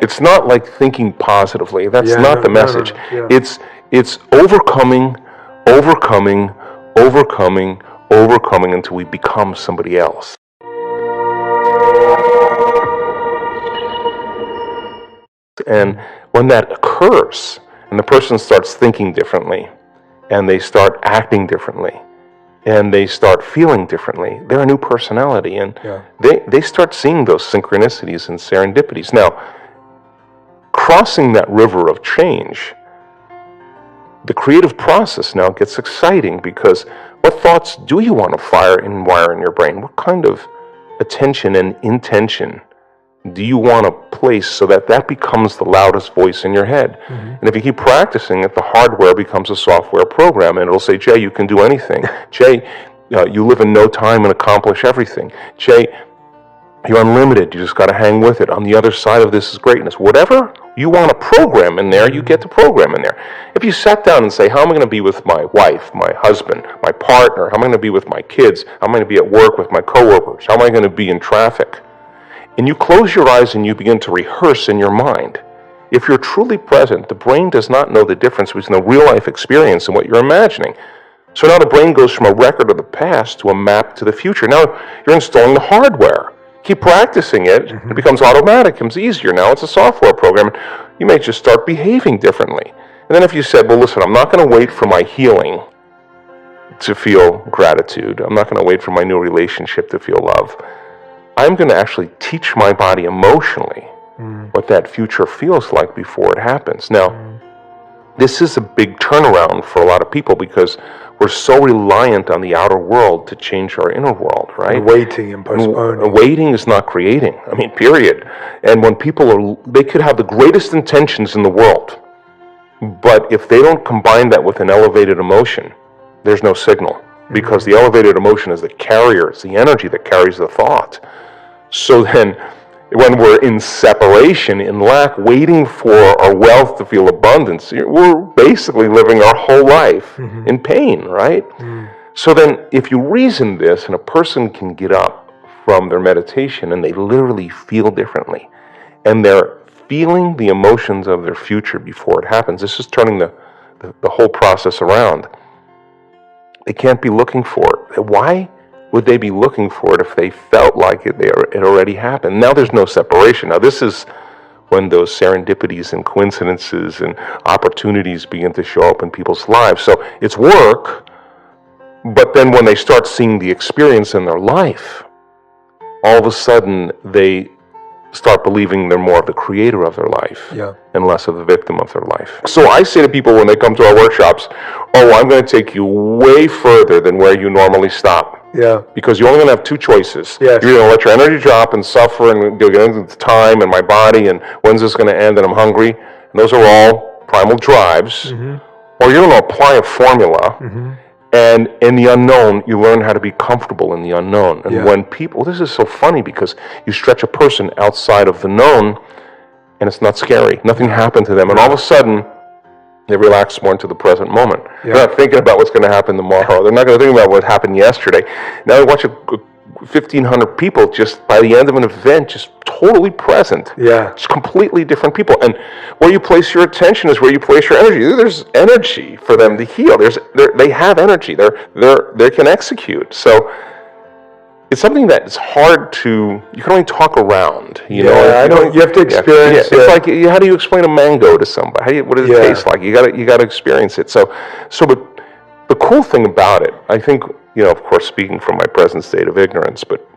it's not like thinking positively. That's not the message. Yeah. It's overcoming until we become somebody else. And when that occurs, and the person starts thinking differently, and they start acting differently, and they start feeling differently, they're a new personality, and they start seeing those synchronicities and serendipities. Now, crossing that river of change, the creative process now gets exciting, because what thoughts do you want to fire and wire in your brain? What kind of attention and intention do you want to place so that that becomes the loudest voice in your head? And if you keep practicing it, the hardware becomes a software program, and it'll say, Jay, you can do anything. Jay, you live in no time and accomplish everything. Jay, you're unlimited. You just got to hang with it. On the other side of this is greatness. Whatever you want to program in there, you get to program in there. If you sat down and say, how am I going to be with my wife, my husband, my partner? How am I going to be with my kids? How am I going to be at work with my coworkers? How am I going to be in traffic? And you close your eyes and you begin to rehearse in your mind. If you're truly present, the brain does not know the difference between the real life experience and what you're imagining. So now the brain goes from a record of the past to a map to the future. Now you're installing the hardware. Keep practicing it. It becomes automatic. It becomes easier. Now it's a software program. You may just start behaving differently. And then if you said, well, listen, I'm not going to wait for my healing to feel gratitude. I'm not going to wait for my new relationship to feel love. I'm going to actually teach my body emotionally what that future feels like before it happens. Now, this is a big turnaround for a lot of people, because we're so reliant on the outer world to change our inner world, right? And waiting and postponing. And waiting is not creating. I mean, period. And when people they could have the greatest intentions in the world, but if they don't combine that with an elevated emotion, there's no signal, because the elevated emotion is the carrier, it's the energy that carries the thought. So then, when we're in separation, in lack, waiting for our wealth to feel abundance, we're basically living our whole life in pain, right? So then, if you reason this, and a person can get up from their meditation and they literally feel differently, and they're feeling the emotions of their future before it happens, this is turning the whole process around. They can't be looking for it. Why would they be looking for it if they felt like it already happened? Now there's no separation. Now this is when those serendipities and coincidences and opportunities begin to show up in people's lives. So it's work, but then when they start seeing the experience in their life, all of a sudden they start believing they're more of the creator of their life and less of the victim of their life. So I say to people when they come to our workshops, oh, I'm going to take you way further than where you normally stop. Because you're only going to have two choices. You're going to let your energy drop and suffer, and you'll get into time and my body, and when's this going to end, and I'm hungry. And those are all primal drives. Or you're going to apply a formula, and in the unknown, you learn how to be comfortable in the unknown. And when people, this is so funny, because you stretch a person outside of the known, and it's not scary. Nothing happened to them. And all of a sudden, they relax more into the present moment. They're not thinking about what's going to happen tomorrow. They're not going to think about what happened yesterday. Now they watch 1,500 people just by the end of an event, just totally present. It's completely different people. And where you place your attention is where you place your energy. There's energy for them to heal. They have energy. They can execute. So it's something that is hard to, you can only talk around, you know. I know, you have to experience it. It's like, how do you explain a mango to somebody? What does it taste like? You got to experience it. So but the cool thing about it, I think, you know, of course, speaking from my present state of ignorance, but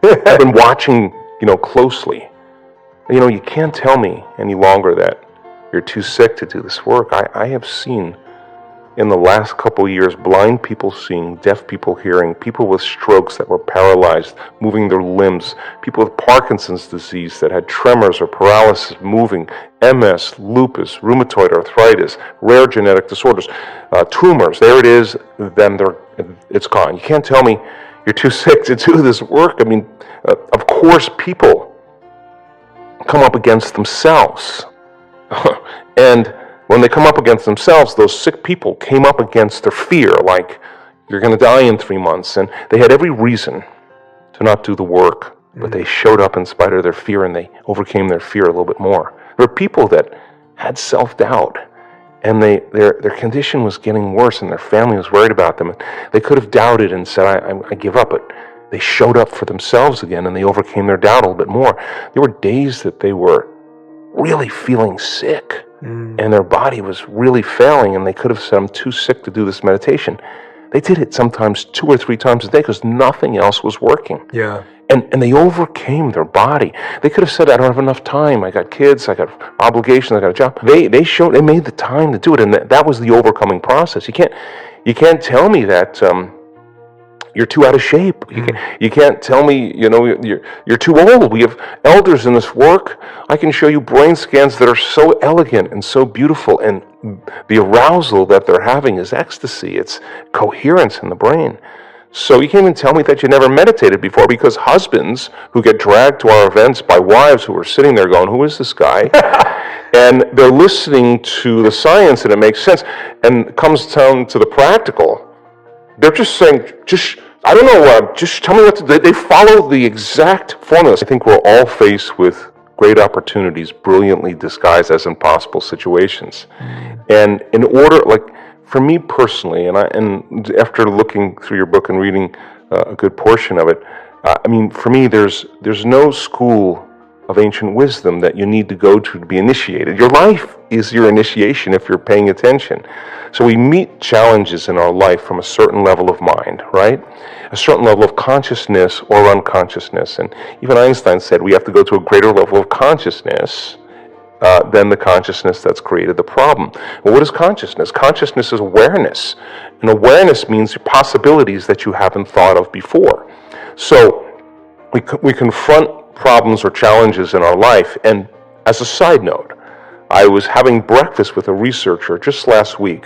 I've been watching, you know, closely. You know, you can't tell me any longer that you're too sick to do this work. I have seen in the last couple of years, blind people seeing, deaf people hearing, people with strokes that were paralyzed, moving their limbs, people with Parkinson's disease that had tremors or paralysis moving, MS, lupus, rheumatoid arthritis, rare genetic disorders, tumors. There it is, then it's gone. You can't tell me you're too sick to do this work. I mean, of course, people come up against themselves. And when they come up against themselves, those sick people came up against their fear, like, you're going to die in 3 months. And they had every reason to not do the work, but they showed up in spite of their fear, and they overcame their fear a little bit more. There were people that had self-doubt, and their condition was getting worse, and their family was worried about them. They could have doubted and said, I give up, but they showed up for themselves again, and they overcame their doubt a little bit more. There were days that they were really feeling sick, and their body was really failing, and they could have said, I'm too sick to do this meditation. They did it sometimes 2 or 3 times a day because nothing else was working. Yeah. And they overcame their body. They could have said, I don't have enough time. I got kids, I got obligations, I got a job. They made the time to do it, and that was the overcoming process. You can't tell me that you're too out of shape. You can't tell me, you're too old. We have elders in this work. I can show you brain scans that are so elegant and so beautiful, and the arousal that they're having is ecstasy. It's coherence in the brain. So you can't even tell me that you never meditated before, because husbands who get dragged to our events by wives who are sitting there going, who is this guy? And they're listening to the science and it makes sense. And it comes down to the practical. They're just saying, I don't know, just tell me what to do. They follow the exact formulas. I think we're all faced with great opportunities brilliantly disguised as impossible situations. And in order, for me personally, and after looking through your book and reading a good portion of it, for me, there's no school of ancient wisdom that you need to go to be initiated. Your life is your initiation if you're paying attention. So we meet challenges in our life from a certain level of mind, right? A certain level of consciousness or unconsciousness. And even Einstein said we have to go to a greater level of consciousness than the consciousness that's created the problem. Well, what is consciousness? Consciousness is awareness. And awareness means possibilities that you haven't thought of before. So we confront problems or challenges in our life. And as a side note, I was having breakfast with a researcher just last week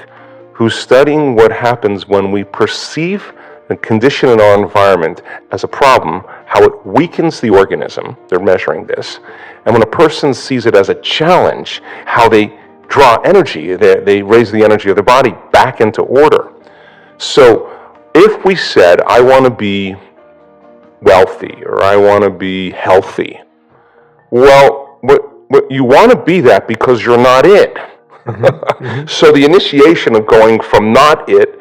who's studying what happens when we perceive a condition in our environment as a problem, how it weakens the organism. They're measuring this. And when a person sees it as a challenge, how they draw energy, they raise the energy of their body back into order. So if we said, I want to be wealthy or I want to be healthy, well, what you want to be that because you're not it. So the initiation of going from not it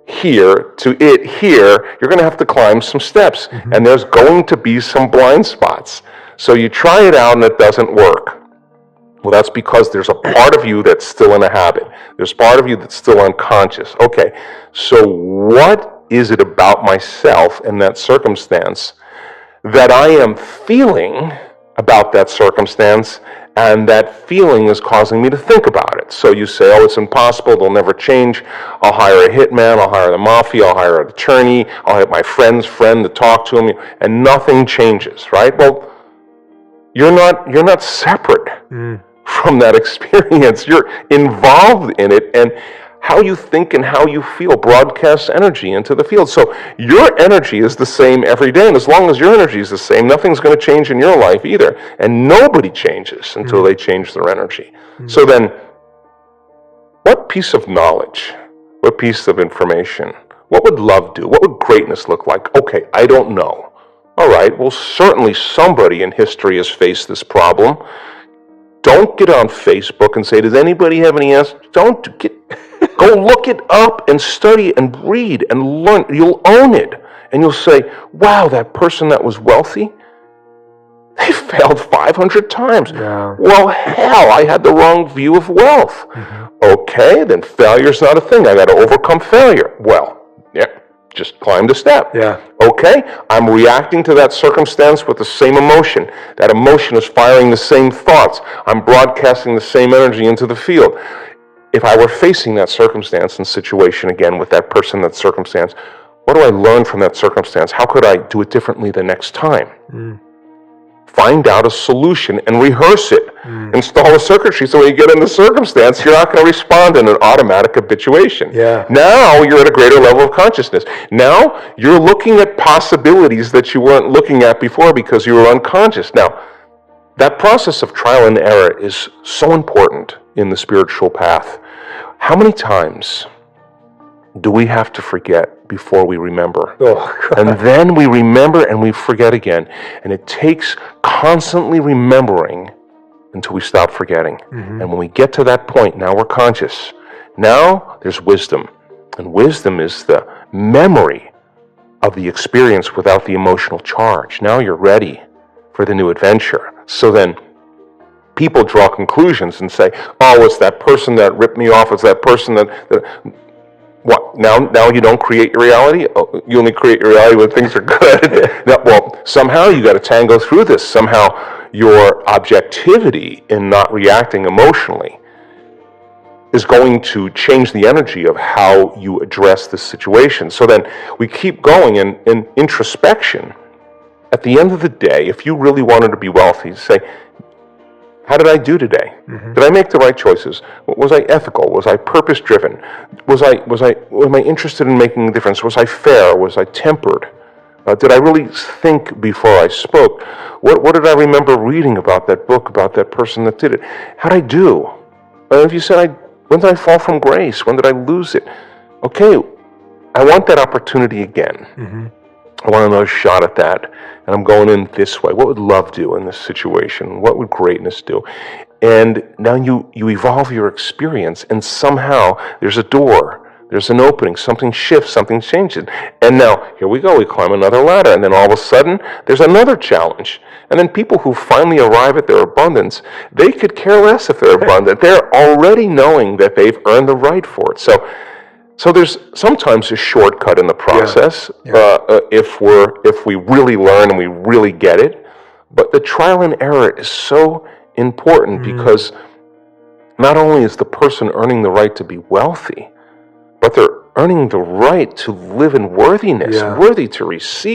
here to it here, you're going to have to climb some steps, and there's going to be some blind spots. So you try it out and it doesn't work. Well, that's because there's a part of you that's still in a habit. There's part of you that's still unconscious. Okay, so what is it about myself in that circumstance that I am feeling about that circumstance, and that feeling is causing me to think about it? So you say, oh, it's impossible, they'll never change. I'll hire a hitman, I'll hire the mafia, I'll hire an attorney, I'll have my friend's friend to talk to him, and nothing changes, right? Well, you're not separate from that experience. You're involved in it, and how you think and how you feel broadcasts energy into the field. So your energy is the same every day, and as long as your energy is the same, nothing's going to change in your life either. And nobody changes until they change their energy. So then, what piece of knowledge, what piece of information, what would love do? What would greatness look like? Okay, I don't know. All right, well, certainly somebody in history has faced this problem. Don't get on Facebook and say, does anybody have any answers? Go look it up and study and read and learn. You'll own it. And you'll say, wow, that person that was wealthy, they failed 500 times. Yeah. Well, hell, I had the wrong view of wealth. Okay, then failure's not a thing. I got to overcome failure. Well, yeah, just climb the step. Yeah. Okay, I'm reacting to that circumstance with the same emotion. That emotion is firing the same thoughts. I'm broadcasting the same energy into the field. If I were facing that circumstance and situation again with that person, that circumstance, what do I learn from that circumstance? How could I do it differently the next time? Find out a solution and rehearse it. Install a circuitry so when you get in the circumstance, you're not going to respond in an automatic habituation. Yeah. Now you're at a greater level of consciousness. Now you're looking at possibilities that you weren't looking at before because you were unconscious. Now, that process of trial and error is so important in the spiritual path. How many times do we have to forget before we remember? And then we remember and we forget again. And it takes constantly remembering until we stop forgetting. And when we get to that point, now we're conscious. Now there's wisdom. And wisdom is the memory of the experience without the emotional charge. Now you're ready for the new adventure. So then people draw conclusions and say, oh, it's that person that ripped me off. It's that person that what? Now you don't create your reality? Oh, you only create your reality when things are good? Well, somehow you got to tango through this. Somehow your objectivity in not reacting emotionally is going to change the energy of how you address this situation. So then we keep going in introspection. At the end of the day, if you really wanted to be wealthy, say, how did I do today? Did I make the right choices? Was I ethical? Was I purpose-driven? Was I interested in making a difference? Was I fair? Was I tempered? Did I really think before I spoke? What did I remember reading about that book, about that person that did it? How did I do? If you said, when did I fall from grace? When did I lose it? Okay, I want that opportunity again. I want another shot at that, and I'm going in this way. What would love do in this situation? What would greatness do? And now you evolve your experience, and somehow there's a door, there's an opening, something shifts, something changes. And now, here we go, we climb another ladder, and then all of a sudden, there's another challenge. And then people who finally arrive at their abundance, they could care less if they're abundant. They're already knowing that they've earned the right for it. So there's sometimes a shortcut in the process if we really learn and we really get it. But the trial and error is so important because not only is the person earning the right to be wealthy, but they're earning the right to live in worthiness, worthy to receive.